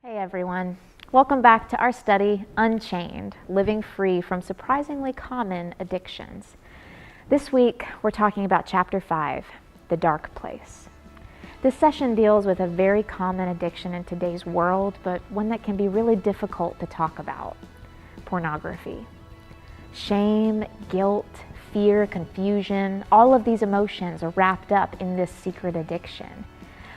Hey everyone, welcome back to our study, Unchained, Living Free from Surprisingly Common Addictions. This week, we're talking about Chapter 5, The Dark Place. This session deals with a very common addiction in today's world, but one that can be really difficult to talk about: pornography. Shame, guilt, fear, confusion, all of these emotions are wrapped up in this secret addiction.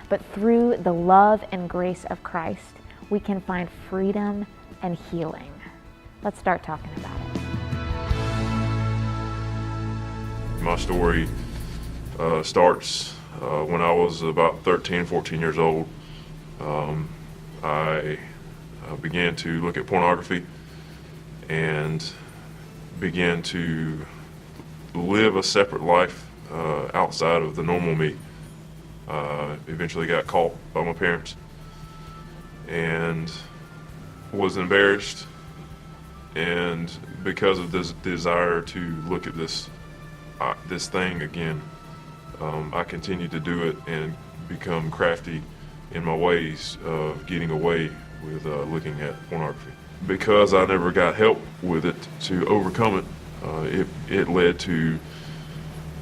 But through the love and grace of Christ, we can find freedom and healing. Let's start talking about it. My story starts when I was about 13, 14 years old. I began to look at pornography and began to live a separate life outside of the normal me. Eventually got caught by my parents and was embarrassed, and because of this desire to look at this thing again, I continued to do it and become crafty in my ways of getting away with looking at pornography. Because I never got help with it to overcome it, it led to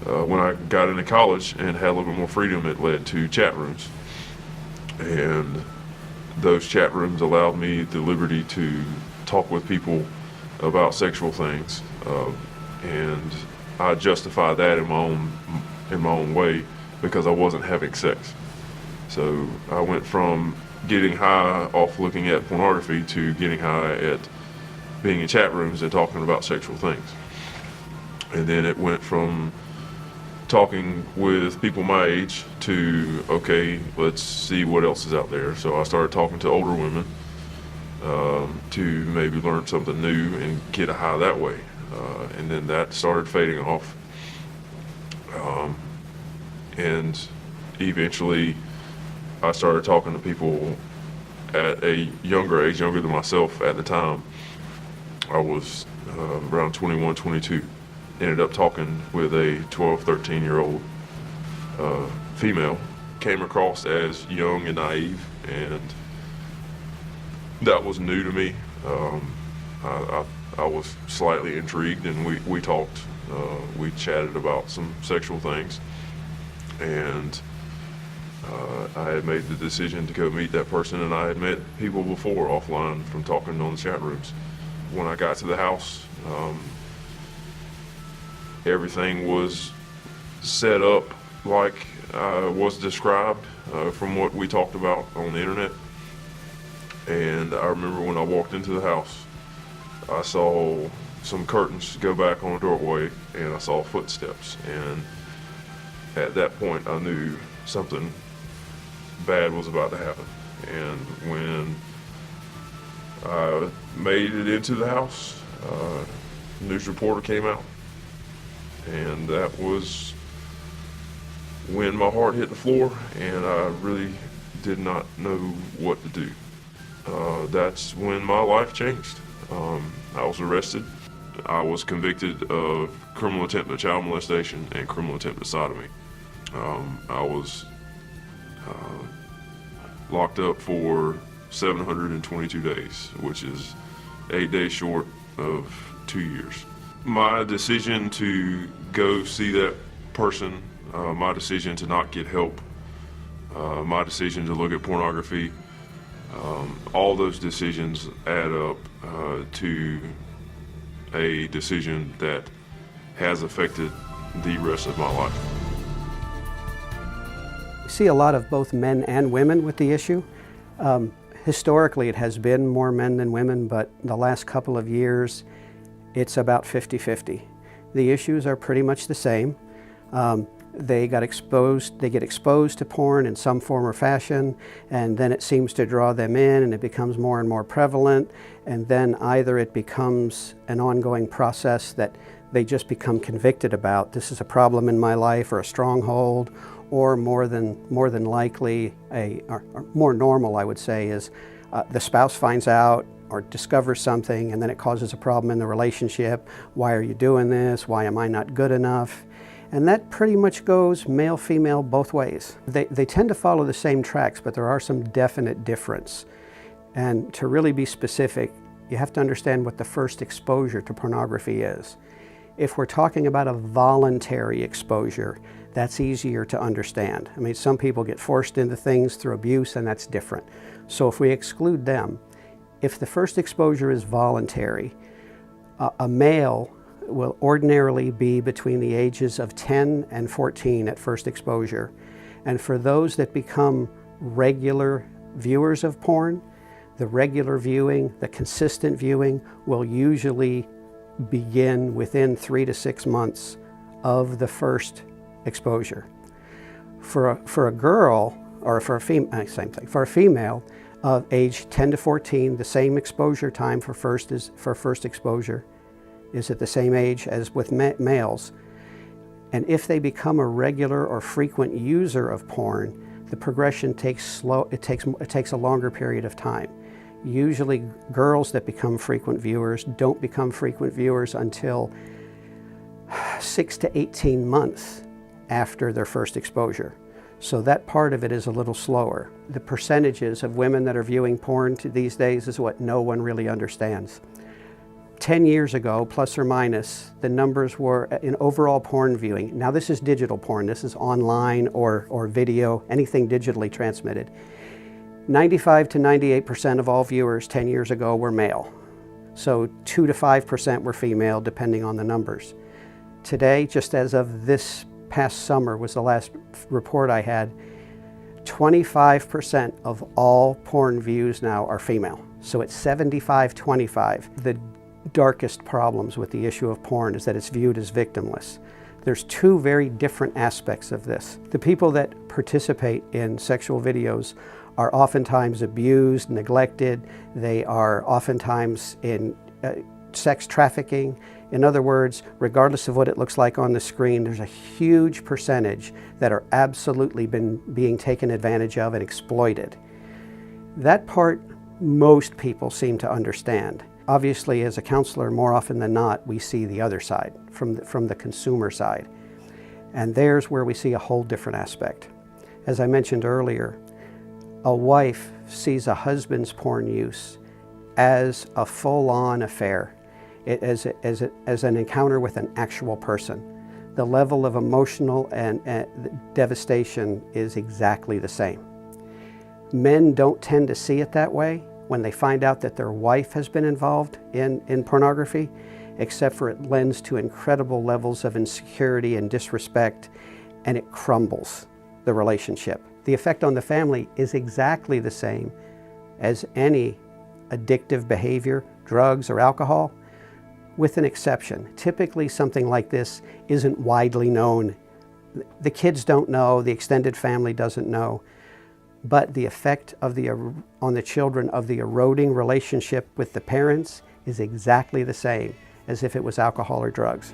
when I got into college and had a little bit more freedom, it led to chat rooms. And those chat rooms allowed me the liberty to talk with people about sexual things, and I justify that in my own way because I wasn't having sex. So I went from getting high off looking at pornography to getting high at being in chat rooms and talking about sexual things. And then it went from talking with people my age to, okay, let's see what else is out there. So I started talking to older women to maybe learn something new and get a high that way. And then that started fading off. And eventually I started talking to people at a younger age, younger than myself at the time. I was around 21, 22. Ended up talking with a 12, 13-year-old female. Came across as young and naive, and that was new to me. I was slightly intrigued, and we talked. We chatted about some sexual things, and I had made the decision to go meet that person, and I had met people before offline from talking on the chat rooms. When I got to the house, everything was set up like was described from what we talked about on the internet. And I remember when I walked into the house, I saw some curtains go back on the doorway, and I saw footsteps. And at that point, I knew something bad was about to happen. And when I made it into the house, a news reporter came out. And that was when my heart hit the floor, and I really did not know what to do. That's when my life changed. I was arrested. I was convicted of criminal attempt at child molestation and criminal attempt at sodomy. I was locked up for 722 days, which is 8 days short of 2 years. My decision to go see that person, my decision to not get help, my decision to look at pornography, all those decisions add up to a decision that has affected the rest of my life. We see a lot of both men and women with the issue. Historically, it has been more men than women, but the last couple of years, it's about 50-50. The issues are pretty much the same. They get exposed to porn in some form or fashion, and then it seems to draw them in, and it becomes more and more prevalent, and then either it becomes an ongoing process that they just become convicted about. This is a problem in my life, or a stronghold, or more than likely, or more normal, I would say, is the spouse finds out or discovers something, and then it causes a problem in the relationship. Why are you doing this? Why am I not good enough? And that pretty much goes male, female, both ways. They tend to follow the same tracks, but there are some definite difference. And to really be specific, you have to understand what the first exposure to pornography is. If we're talking about a voluntary exposure, that's easier to understand. I mean, some people get forced into things through abuse, and that's different. So if we exclude them, if the first exposure is voluntary, a male will ordinarily be between the ages of 10 and 14 at first exposure. And for those that become regular viewers of porn, the regular viewing, the consistent viewing will usually begin within 3 to 6 months of the first exposure. For a girl, or for a female, same thing, for a female of age 10 to 14, the same exposure time for first exposure is at the same age as with males. And if they become a regular or frequent user of porn, the progression takes it takes a longer period of time. Usually girls that become frequent viewers don't become frequent viewers until 6 to 18 months after their first exposure. So that part of it is a little slower. The percentages of women that are viewing porn these days is what no one really understands. 10 years ago, plus or minus, the numbers were in overall porn viewing. Now this is digital porn, this is online or video, anything digitally transmitted. 95 to 98% of all viewers 10 years ago were male. So 2 to 5% were female, depending on the numbers. Today, just as of this past summer was the last report I had, 25% of all porn views now are female. So it's 75-25. The darkest problems with the issue of porn is that it's viewed as victimless. There's two very different aspects of this. The people that participate in sexual videos are oftentimes abused, neglected. They are oftentimes in sex trafficking. In other words, regardless of what it looks like on the screen, there's a huge percentage that are absolutely being taken advantage of and exploited. That part most people seem to understand. Obviously, as a counselor, more often than not, we see the other side, from the consumer side. And there's where we see a whole different aspect. As I mentioned earlier, a wife sees a husband's porn use as a full-on affair, as an encounter with an actual person. The level of emotional and devastation is exactly the same. Men don't tend to see it that way when they find out that their wife has been involved in pornography, except for it lends to incredible levels of insecurity and disrespect, and it crumbles the relationship. The effect on the family is exactly the same as any addictive behavior, drugs or alcohol, with an exception. Typically something like this isn't widely known. The kids don't know, the extended family doesn't know, but the effect on the children of the eroding relationship with the parents is exactly the same as if it was alcohol or drugs.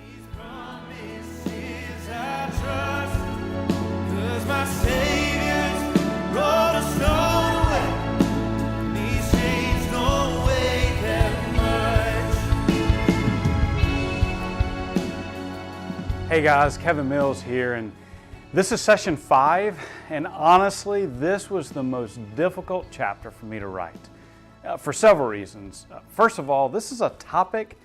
Hey guys, Kevin Mills here, and this is session 5, and honestly, this was the most difficult chapter for me to write for several reasons. First of all, this is a topic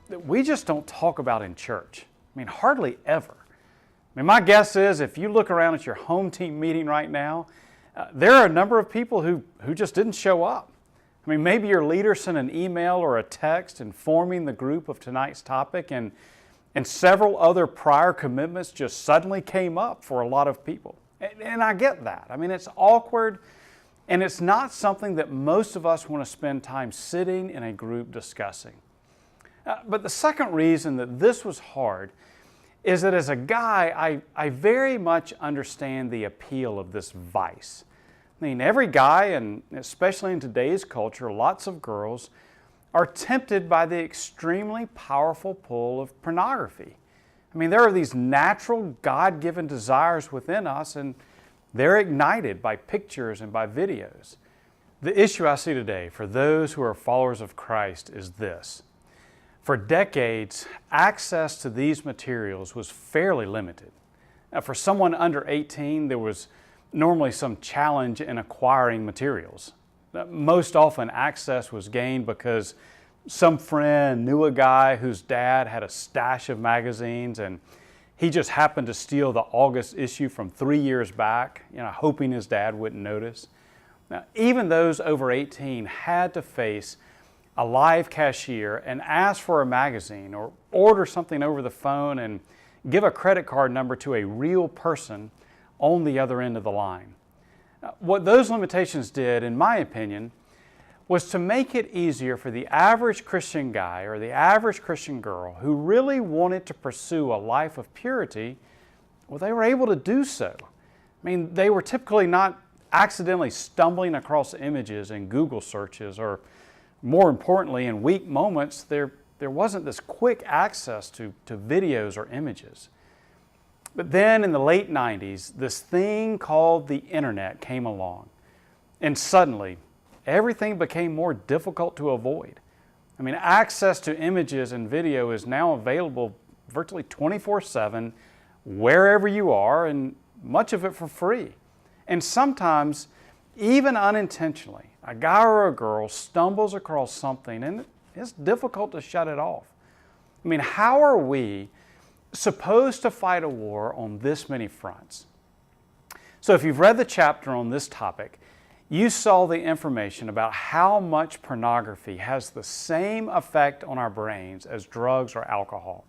that we just don't talk about in church. I mean, hardly ever. I mean, my guess is if you look around at your home team meeting right now, there are a number of people who just didn't show up. I mean, maybe your leader sent an email or a text informing the group of tonight's topic, and several other prior commitments just suddenly came up for a lot of people. And I get that. I mean, it's awkward, and it's not something that most of us want to spend time sitting in a group discussing. But the second reason that this was hard is that as a guy, I very much understand the appeal of this vice. I mean, every guy, and especially in today's culture, lots of girls, are tempted by the extremely powerful pull of pornography. I mean, there are these natural, God-given desires within us, and they're ignited by pictures and by videos. The issue I see today for those who are followers of Christ is this. For decades, access to these materials was fairly limited. Now, for someone under 18, there was normally some challenge in acquiring materials. Most often access was gained because some friend knew a guy whose dad had a stash of magazines and he just happened to steal the August issue from 3 years back, hoping his dad wouldn't notice. Now, even those over 18 had to face a live cashier and ask for a magazine or order something over the phone and give a credit card number to a real person on the other end of the line. What those limitations did, in my opinion, was to make it easier for the average Christian guy or the average Christian girl who really wanted to pursue a life of purity, well, they were able to do so. I mean, they were typically not accidentally stumbling across images in Google searches, or more importantly, in weak moments, there wasn't this quick access to videos or images. But then in the late 90s, this thing called the internet came along, and suddenly everything became more difficult to avoid. I mean, access to images and video is now available virtually 24/7, wherever you are, and much of it for free. And sometimes, even unintentionally, a guy or a girl stumbles across something and it's difficult to shut it off. I mean, how are we supposed to fight a war on this many fronts? So if you've read the chapter on this topic, you saw the information about how much pornography has the same effect on our brains as drugs or alcohol.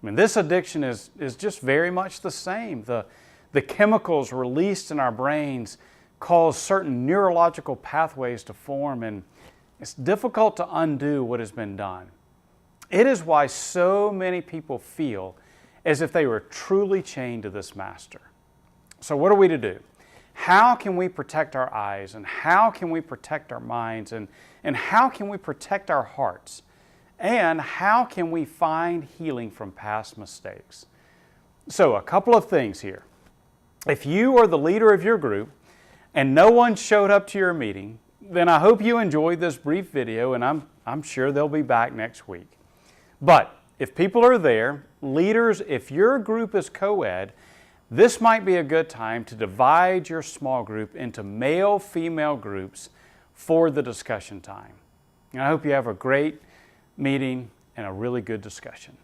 I mean, this addiction is just very much the same. The chemicals released in our brains cause certain neurological pathways to form, and it's difficult to undo what has been done. It is why so many people feel as if they were truly chained to this master. So what are we to do? How can we protect our eyes, and how can we protect our minds, and how can we protect our hearts? And how can we find healing from past mistakes? So a couple of things here. If you are the leader of your group and no one showed up to your meeting, then I hope you enjoyed this brief video, and I'm sure they'll be back next week. But if people are there, leaders, if your group is co-ed, this might be a good time to divide your small group into male-female groups for the discussion time. And I hope you have a great meeting and a really good discussion.